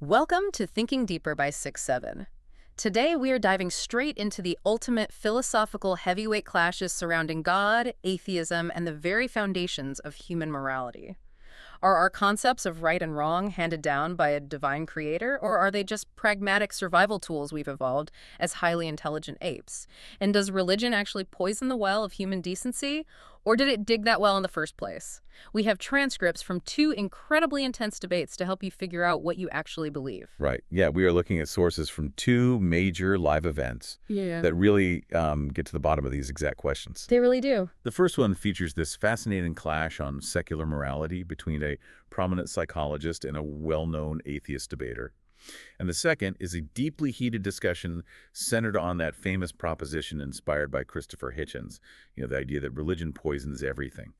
Welcome to Thinking Deeper by 6-7. Today we are diving straight into the ultimate philosophical heavyweight clashes surrounding God, atheism, and the very foundations of human morality. Are our concepts of right and wrong handed down by a divine creator, or are they just pragmatic survival tools we've evolved as highly intelligent apes? And does religion actually poison the well of human decency, or did it dig that well in the first place? We have transcripts from two incredibly intense debates to help you figure out what you actually believe. Right. Yeah, we are looking at sources from two major live events that really get to the bottom of these exact questions. They really do. The first one features this fascinating clash on secular morality between a prominent psychologist and a well-known atheist debater. And the second is a deeply heated discussion centered on that famous proposition inspired by Christopher Hitchens, the idea that religion poisons everything.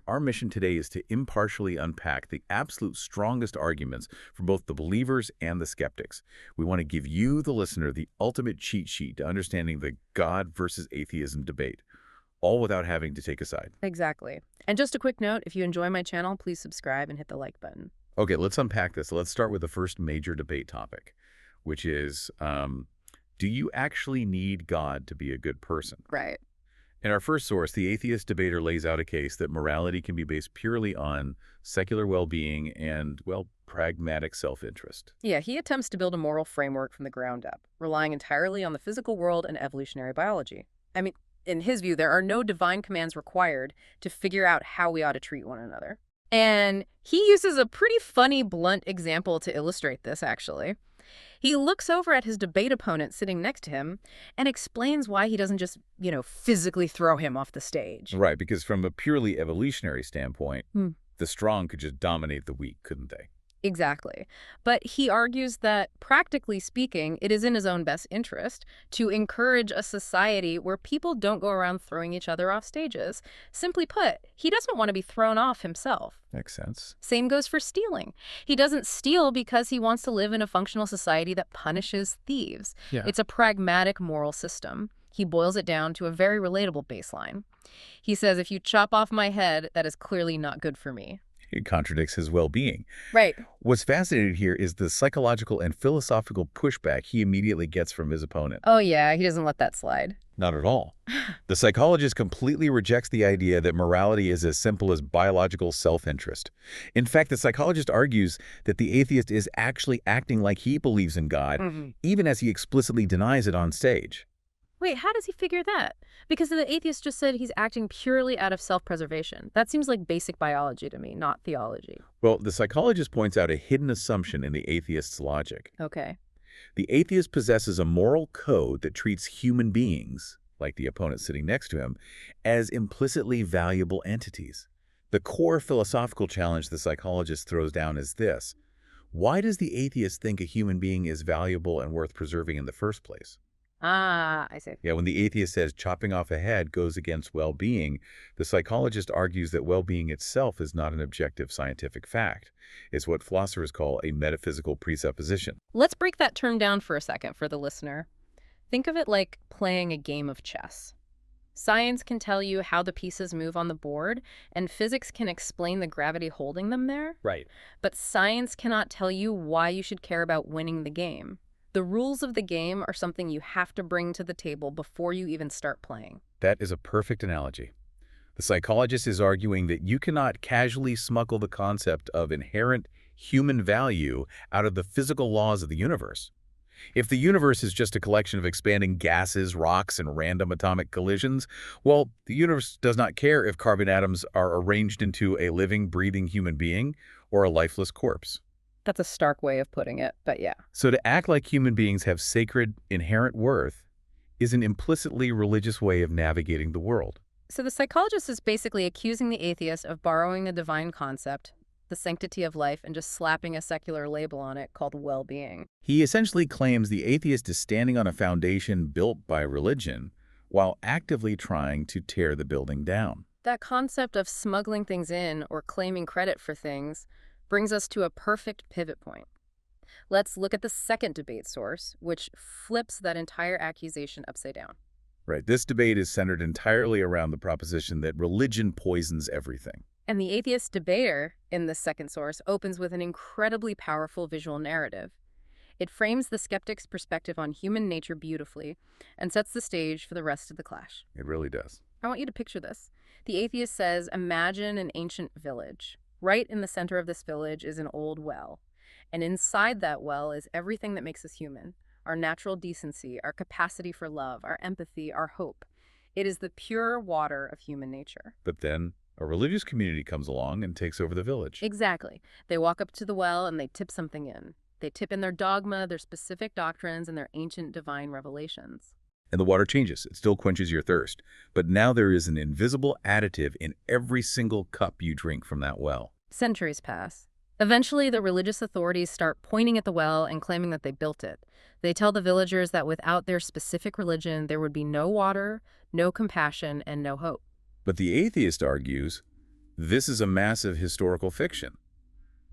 Our mission today is to impartially unpack the absolute strongest arguments for both the believers and the skeptics. We want to give you, the listener, the ultimate cheat sheet to understanding the God versus atheism debate, all without having to take a side. Exactly. And just a quick note, if you enjoy my channel, please subscribe and hit the like button. Okay, let's unpack this. Let's start with the first major debate topic, which is, do you actually need God to be a good person? Right. In our first source, the atheist debater lays out a case that morality can be based purely on secular well-being and, well, pragmatic self-interest. Yeah, he attempts to build a moral framework from the ground up, relying entirely on the physical world and evolutionary biology. I mean, in his view, there are no divine commands required to figure out how we ought to treat one another. And he uses a pretty funny, blunt example to illustrate this, actually. He looks over at his debate opponent sitting next to him and explains why he doesn't just, physically throw him off the stage. Right, because from a purely evolutionary standpoint, the strong could just dominate the weak, couldn't they? Exactly. But he argues that, practically speaking, it is in his own best interest to encourage a society where people don't go around throwing each other off stages. Simply put, he doesn't want to be thrown off himself. Makes sense. Same goes for stealing. He doesn't steal because he wants to live in a functional society that punishes thieves. Yeah. It's a pragmatic moral system. He boils it down to a very relatable baseline. He says, if you chop off my head, that is clearly not good for me. It contradicts his well-being. Right. What's fascinating here is the psychological and philosophical pushback he immediately gets from his opponent. Oh yeah, he doesn't let that slide. Not at all. The psychologist completely rejects the idea that morality is as simple as biological self-interest. In fact, the psychologist argues that the atheist is actually acting like he believes in God, even as he explicitly denies it on stage. Wait, how does he figure that? Because the atheist just said he's acting purely out of self-preservation. That seems like basic biology to me, not theology. Well, the psychologist points out a hidden assumption in the atheist's logic. Okay. The atheist possesses a moral code that treats human beings, like the opponent sitting next to him, as implicitly valuable entities. The core philosophical challenge the psychologist throws down is this: why does the atheist think a human being is valuable and worth preserving in the first place? Ah, I see. Yeah, when the atheist says chopping off a head goes against well-being, the psychologist argues that well-being itself is not an objective scientific fact. It's what philosophers call a metaphysical presupposition. Let's break that term down for a second for the listener. Think of it like playing a game of chess. Science can tell you how the pieces move on the board, and physics can explain the gravity holding them there. Right. But science cannot tell you why you should care about winning the game. The rules of the game are something you have to bring to the table before you even start playing. That is a perfect analogy. The psychologist is arguing that you cannot casually smuggle the concept of inherent human value out of the physical laws of the universe. If the universe is just a collection of expanding gases, rocks, and random atomic collisions, well, the universe does not care if carbon atoms are arranged into a living, breathing human being or a lifeless corpse. That's a stark way of putting it, but yeah. So to act like human beings have sacred, inherent worth is an implicitly religious way of navigating the world. So the psychologist is basically accusing the atheist of borrowing the divine concept, the sanctity of life, and just slapping a secular label on it called well-being. He essentially claims the atheist is standing on a foundation built by religion while actively trying to tear the building down. That concept of smuggling things in or claiming credit for things brings us to a perfect pivot point. Let's look at the second debate source, which flips that entire accusation upside down. Right. This debate is centered entirely around the proposition that religion poisons everything. And the atheist debater in the second source opens with an incredibly powerful visual narrative. It frames the skeptic's perspective on human nature beautifully and sets the stage for the rest of the clash. It really does. I want you to picture this. The atheist says, imagine an ancient village. Right in the center of this village is an old well. And inside that well is everything that makes us human. Our natural decency, our capacity for love, our empathy, our hope. It is the pure water of human nature. But then a religious community comes along and takes over the village. Exactly. They walk up to the well and they tip something in. They tip in their dogma, their specific doctrines, and their ancient divine revelations. And the water changes. It still quenches your thirst. But now there is an invisible additive in every single cup you drink from that well. Centuries pass. Eventually, the religious authorities start pointing at the well and claiming that they built it. They tell the villagers that without their specific religion, there would be no water, no compassion, and no hope. But the atheist argues, this is a massive historical fiction.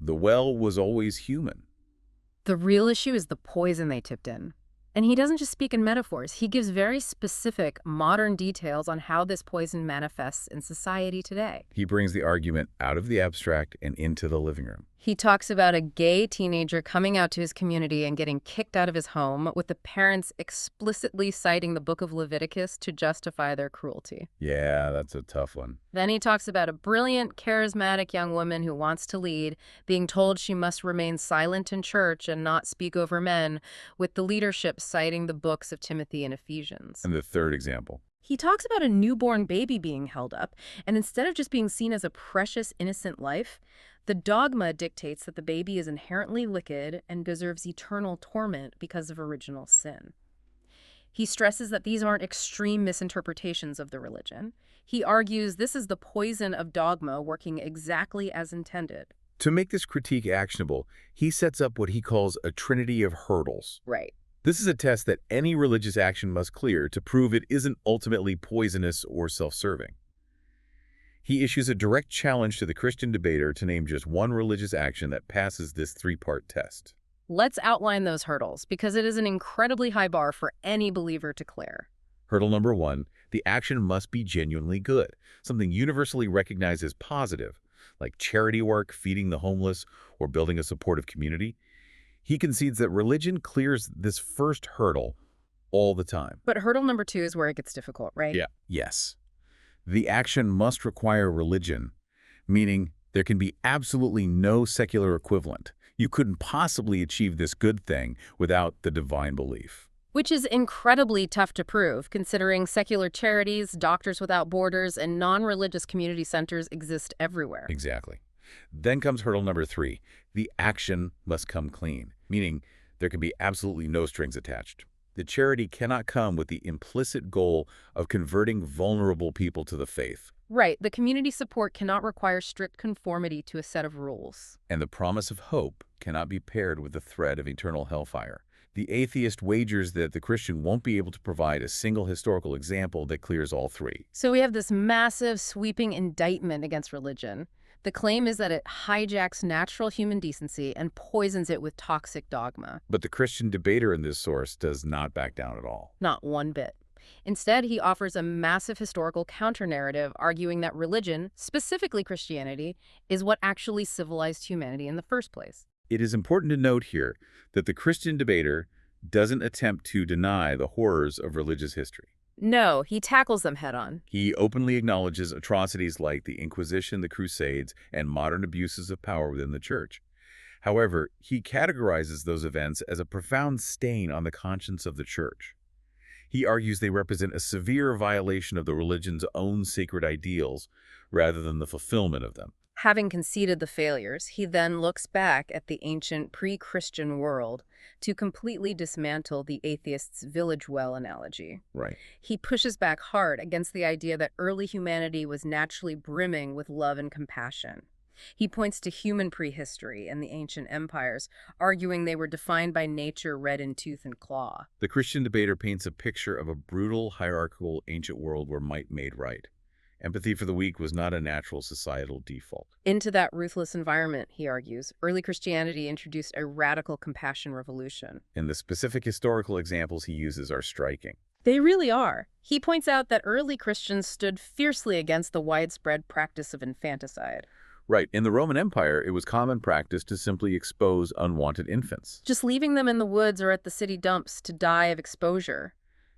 The well was always human. The real issue is the poison they tipped in. And he doesn't just speak in metaphors. He gives very specific, modern details on how this poison manifests in society today. He brings the argument out of the abstract and into the living room. He talks about a gay teenager coming out to his community and getting kicked out of his home, with the parents explicitly citing the book of Leviticus to justify their cruelty. Yeah, that's a tough one. Then he talks about a brilliant, charismatic young woman who wants to lead, being told she must remain silent in church and not speak over men, with the leadership citing the books of Timothy and Ephesians. And the third example. He talks about a newborn baby being held up, and instead of just being seen as a precious, innocent life, the dogma dictates that the baby is inherently wicked and deserves eternal torment because of original sin. He stresses that these aren't extreme misinterpretations of the religion. He argues this is the poison of dogma working exactly as intended. To make this critique actionable, he sets up what he calls a trinity of hurdles. Right. This is a test that any religious action must clear to prove it isn't ultimately poisonous or self-serving. He issues a direct challenge to the Christian debater to name just one religious action that passes this three-part test. Let's outline those hurdles, because it is an incredibly high bar for any believer to clear. Hurdle number one, the action must be genuinely good, something universally recognized as positive, like charity work, feeding the homeless, or building a supportive community. He concedes that religion clears this first hurdle all the time. But hurdle number two is where it gets difficult, right? Yeah. Yes. The action must require religion, meaning there can be absolutely no secular equivalent. You couldn't possibly achieve this good thing without the divine belief. Which is incredibly tough to prove, considering secular charities, Doctors Without Borders, and non-religious community centers exist everywhere. Exactly. Then comes hurdle number three. The action must come clean, meaning there can be absolutely no strings attached. The charity cannot come with the implicit goal of converting vulnerable people to the faith. Right. The community support cannot require strict conformity to a set of rules. And the promise of hope cannot be paired with the threat of eternal hellfire. The atheist wagers that the Christian won't be able to provide a single historical example that clears all three. So we have this massive, sweeping indictment against religion. The claim is that it hijacks natural human decency and poisons it with toxic dogma. But the Christian debater in this source does not back down at all. Not one bit. Instead, he offers a massive historical counter-narrative arguing that religion, specifically Christianity, is what actually civilized humanity in the first place. It is important to note here that the Christian debater doesn't attempt to deny the horrors of religious history. No, he tackles them head-on. He openly acknowledges atrocities like the Inquisition, the Crusades, and modern abuses of power within the Church. However, he categorizes those events as a profound stain on the conscience of the Church. He argues they represent a severe violation of the religion's own sacred ideals rather than the fulfillment of them. Having conceded the failures, he then looks back at the ancient pre-Christian world to completely dismantle the atheist's village well analogy. Right. He pushes back hard against the idea that early humanity was naturally brimming with love and compassion. He points to human prehistory and the ancient empires, arguing they were defined by nature red in tooth and claw. The Christian debater paints a picture of a brutal, hierarchical, ancient world where might made right. Empathy for the weak was not a natural societal default. Into that ruthless environment, he argues, early Christianity introduced a radical compassion revolution. And the specific historical examples he uses are striking. They really are. He points out that early Christians stood fiercely against the widespread practice of infanticide. Right. In the Roman Empire, it was common practice to simply expose unwanted infants. Just leaving them in the woods or at the city dumps to die of exposure.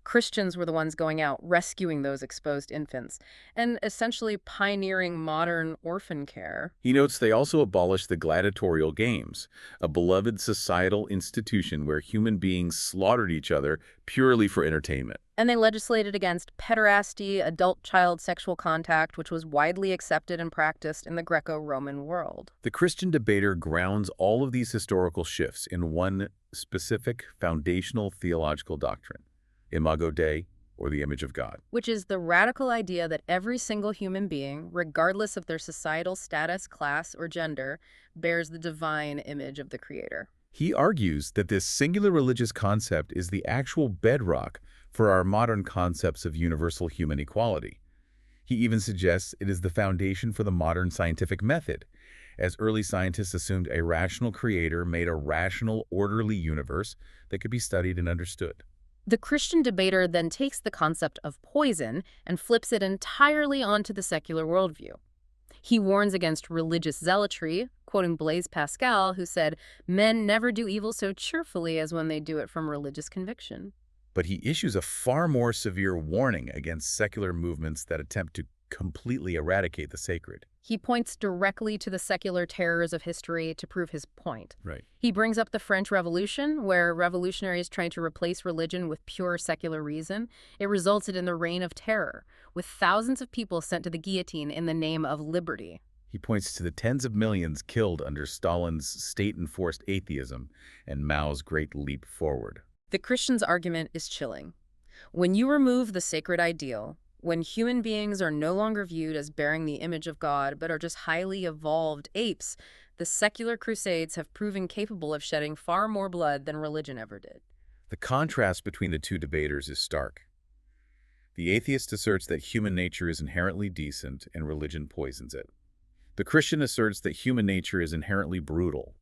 Christians were the ones going out, rescuing those exposed infants, and essentially pioneering modern orphan care. He notes they also abolished the gladiatorial games, a beloved societal institution where human beings slaughtered each other purely for entertainment. And they legislated against pederasty, adult-child sexual contact, which was widely accepted and practiced in the Greco-Roman world. The Christian debater grounds all of these historical shifts in one specific foundational theological doctrine: Imago Dei, or the image of God. Which is the radical idea that every single human being, regardless of their societal status, class, or gender, bears the divine image of the Creator. He argues that this singular religious concept is the actual bedrock for our modern concepts of universal human equality. He even suggests it is the foundation for the modern scientific method, as early scientists assumed a rational creator made a rational, orderly universe that could be studied and understood. The Christian debater then takes the concept of poison and flips it entirely onto the secular worldview. He warns against religious zealotry, quoting Blaise Pascal, who said, "Men never do evil so cheerfully as when they do it from religious conviction." But he issues a far more severe warning against secular movements that attempt to completely eradicate the sacred. He points directly to the secular terrors of history to prove his point. Right. He brings up the French Revolution, where revolutionaries trying to replace religion with pure secular reason. It resulted in the Reign of Terror, with thousands of people sent to the guillotine in the name of liberty. He points to the tens of millions killed under Stalin's state-enforced atheism and Mao's Great Leap Forward. The Christian's argument is chilling. When you remove the sacred ideal, when human beings are no longer viewed as bearing the image of God, but are just highly evolved apes, the secular crusades have proven capable of shedding far more blood than religion ever did. The contrast between the two debaters is stark. The atheist asserts that human nature is inherently decent and religion poisons it. The Christian asserts that human nature is inherently brutal,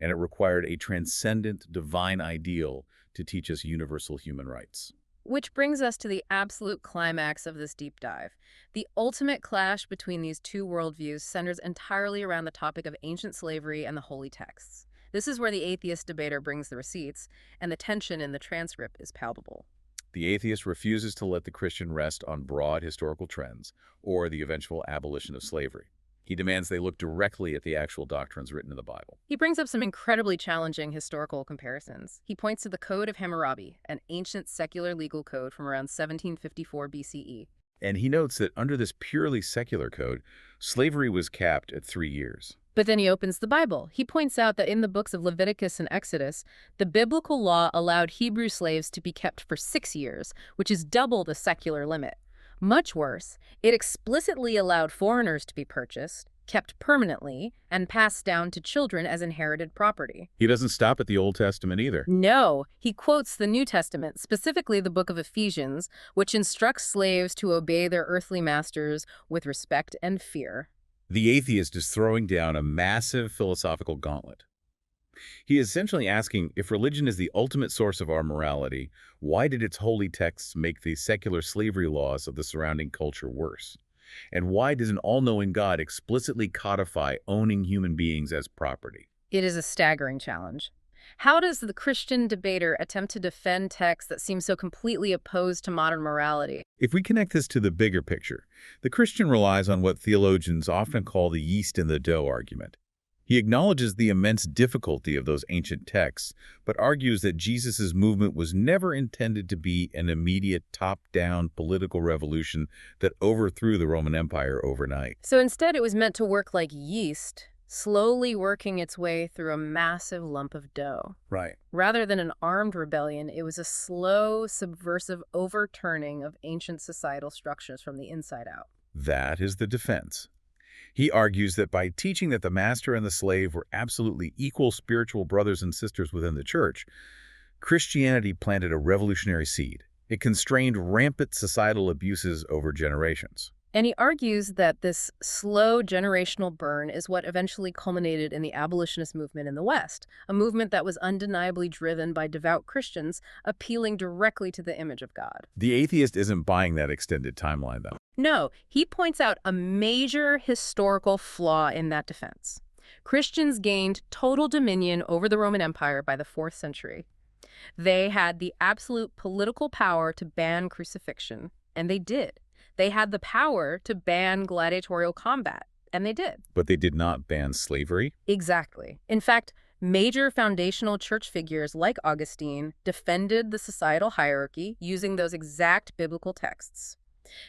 and it required a transcendent divine ideal to teach us universal human rights. Which brings us to the absolute climax of this deep dive. The ultimate clash between these two worldviews centers entirely around the topic of ancient slavery and the holy texts. This is where the atheist debater brings the receipts, and the tension in the transcript is palpable. The atheist refuses to let the Christian rest on broad historical trends or the eventual abolition of slavery. He demands they look directly at the actual doctrines written in the Bible. He brings up some incredibly challenging historical comparisons. He points to the Code of Hammurabi, an ancient secular legal code from around 1754 BCE. And he notes that under this purely secular code, slavery was capped at 3 years. But then he opens the Bible. He points out that in the books of Leviticus and Exodus, the biblical law allowed Hebrew slaves to be kept for 6 years, which is double the secular limit. Much worse, it explicitly allowed foreigners to be purchased, kept permanently, and passed down to children as inherited property. He doesn't stop at the Old Testament either. No, he quotes the New Testament, specifically the book of Ephesians, which instructs slaves to obey their earthly masters with respect and fear. The atheist is throwing down a massive philosophical gauntlet. He is essentially asking, if religion is the ultimate source of our morality, why did its holy texts make the secular slavery laws of the surrounding culture worse? And why does an all-knowing God explicitly codify owning human beings as property? It is a staggering challenge. How does the Christian debater attempt to defend texts that seem so completely opposed to modern morality? If we connect this to the bigger picture, the Christian relies on what theologians often call the yeast in the dough argument. He acknowledges the immense difficulty of those ancient texts, but argues that Jesus' movement was never intended to be an immediate top-down political revolution that overthrew the Roman Empire overnight. So instead, it was meant to work like yeast, slowly working its way through a massive lump of dough. Right. Rather than an armed rebellion, it was a slow, subversive overturning of ancient societal structures from the inside out. That is the defense. He argues that by teaching that the master and the slave were absolutely equal spiritual brothers and sisters within the church, Christianity planted a revolutionary seed. It constrained rampant societal abuses over generations. And he argues that this slow generational burn is what eventually culminated in the abolitionist movement in the West, a movement that was undeniably driven by devout Christians appealing directly to the image of God. The atheist isn't buying that extended timeline, though. No, he points out a major historical flaw in that defense. Christians gained total dominion over the Roman Empire by the 4th century. They had the absolute political power to ban crucifixion, and they did. They had the power to ban gladiatorial combat, and they did. But they did not ban slavery? Exactly. In fact, major foundational church figures like Augustine defended the societal hierarchy using those exact biblical texts.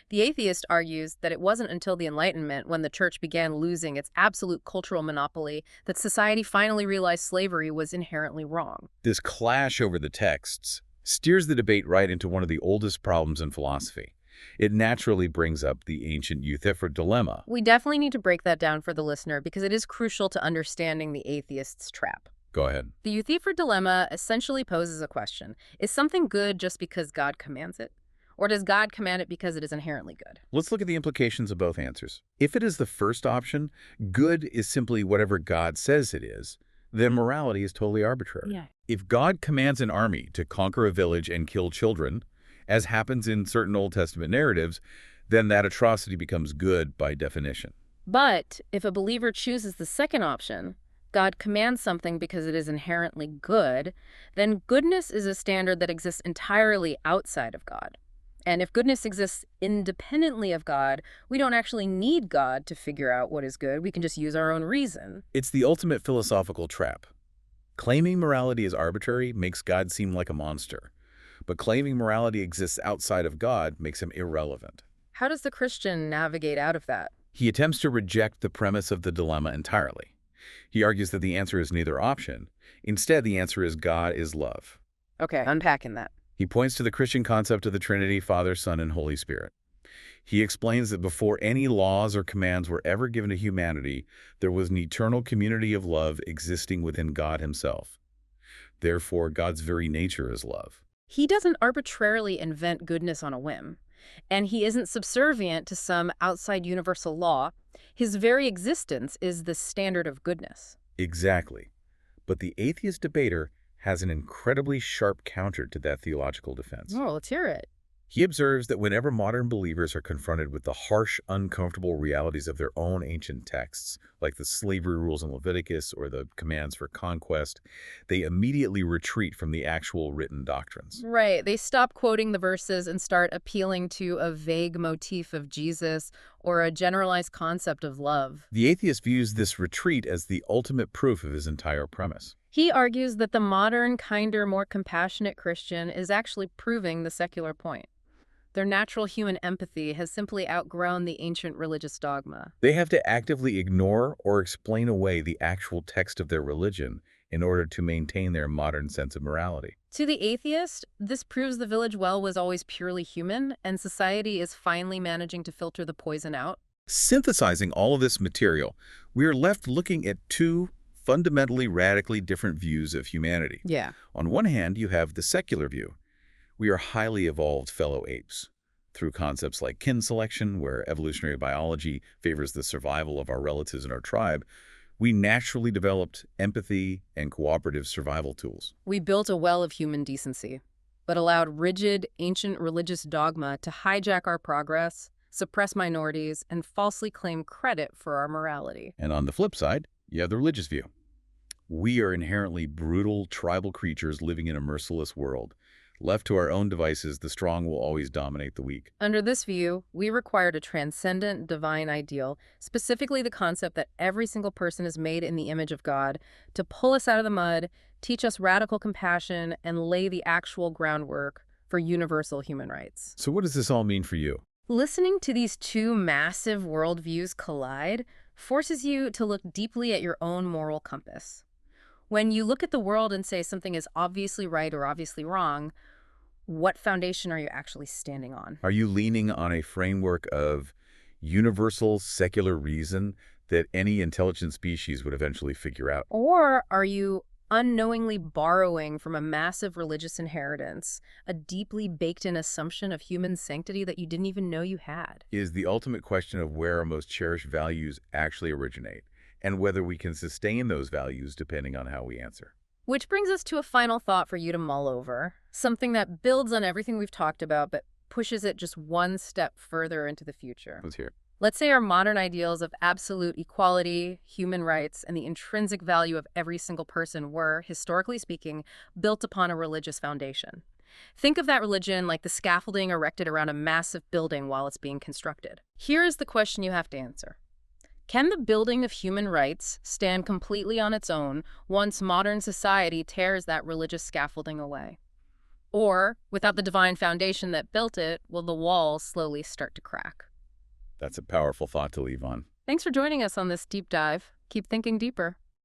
The atheist argues that it wasn't until the Enlightenment, when the church began losing its absolute cultural monopoly, that society finally realized slavery was inherently wrong. This clash over the texts steers the debate right into one of the oldest problems in philosophy. It naturally brings up the ancient Euthyphro dilemma. We definitely need to break that down for the listener because it is crucial to understanding the atheist's trap. Go ahead. The Euthyphro dilemma essentially poses a question. Is something good just because God commands it? Or does God command it because it is inherently good? Let's look at the implications of both answers. If it is the first option, good is simply whatever God says it is, then morality is totally arbitrary. Yeah. If God commands an army to conquer a village and kill children, as happens in certain Old Testament narratives, then that atrocity becomes good by definition. But if a believer chooses the second option, God commands something because it is inherently good, then goodness is a standard that exists entirely outside of God. And if goodness exists independently of God, we don't actually need God to figure out what is good. We can just use our own reason. It's the ultimate philosophical trap. Claiming morality is arbitrary makes God seem like a monster. But claiming morality exists outside of God makes him irrelevant. How does the Christian navigate out of that? He attempts to reject the premise of the dilemma entirely. He argues that the answer is neither option. Instead, the answer is God is love. Okay, unpacking that. He points to the Christian concept of the Trinity, Father, Son, and Holy Spirit. He explains that before any laws or commands were ever given to humanity, there was an eternal community of love existing within God himself. Therefore, God's very nature is love. He doesn't arbitrarily invent goodness on a whim, and he isn't subservient to some outside universal law. His very existence is the standard of goodness. Exactly. But the atheist debater has an incredibly sharp counter to that theological defense. Oh, let's hear it. He observes that whenever modern believers are confronted with the harsh, uncomfortable realities of their own ancient texts, like the slavery rules in Leviticus or the commands for conquest, they immediately retreat from the actual written doctrines. Right. They stop quoting the verses and start appealing to a vague motif of Jesus or a generalized concept of love. The atheist views this retreat as the ultimate proof of his entire premise. He argues that the modern, kinder, more compassionate Christian is actually proving the secular point. Their natural human empathy has simply outgrown the ancient religious dogma. They have to actively ignore or explain away the actual text of their religion in order to maintain their modern sense of morality. To the atheist, this proves the village well was always purely human, and society is finally managing to filter the poison out. Synthesizing all of this material, we are left looking at two fundamentally radically different views of humanity. Yeah. On one hand, you have the secular view. We are highly evolved fellow apes. Through concepts like kin selection, where evolutionary biology favors the survival of our relatives in our tribe, we naturally developed empathy and cooperative survival tools. We built a well of human decency, but allowed rigid, ancient religious dogma to hijack our progress, suppress minorities, and falsely claim credit for our morality. And on the flip side, you have the religious view. We are inherently brutal, tribal creatures living in a merciless world. Left to our own devices, the strong will always dominate the weak. Under this view, we required a transcendent divine ideal, specifically the concept that every single person is made in the image of God, to pull us out of the mud, teach us radical compassion, and lay the actual groundwork for universal human rights. So what does this all mean for you? Listening to these two massive worldviews collide forces you to look deeply at your own moral compass. When you look at the world and say something is obviously right or obviously wrong, what foundation are you actually standing on? Are you leaning on a framework of universal secular reason that any intelligent species would eventually figure out? Or are you unknowingly borrowing from a massive religious inheritance, a deeply baked-in assumption of human sanctity that you didn't even know you had. Is the ultimate question of where our most cherished values actually originate, and whether we can sustain those values depending on how we answer. Which brings us to a final thought for you to mull over, something that builds on everything we've talked about but pushes it just one step further into the future. Let's hear. Let's say our modern ideals of absolute equality, human rights, and the intrinsic value of every single person were, historically speaking, built upon a religious foundation. Think of that religion like the scaffolding erected around a massive building while it's being constructed. Here is the question you have to answer. Can the building of human rights stand completely on its own once modern society tears that religious scaffolding away? Or, without the divine foundation that built it, will the walls slowly start to crack? That's a powerful thought to leave on. Thanks for joining us on this deep dive. Keep thinking deeper.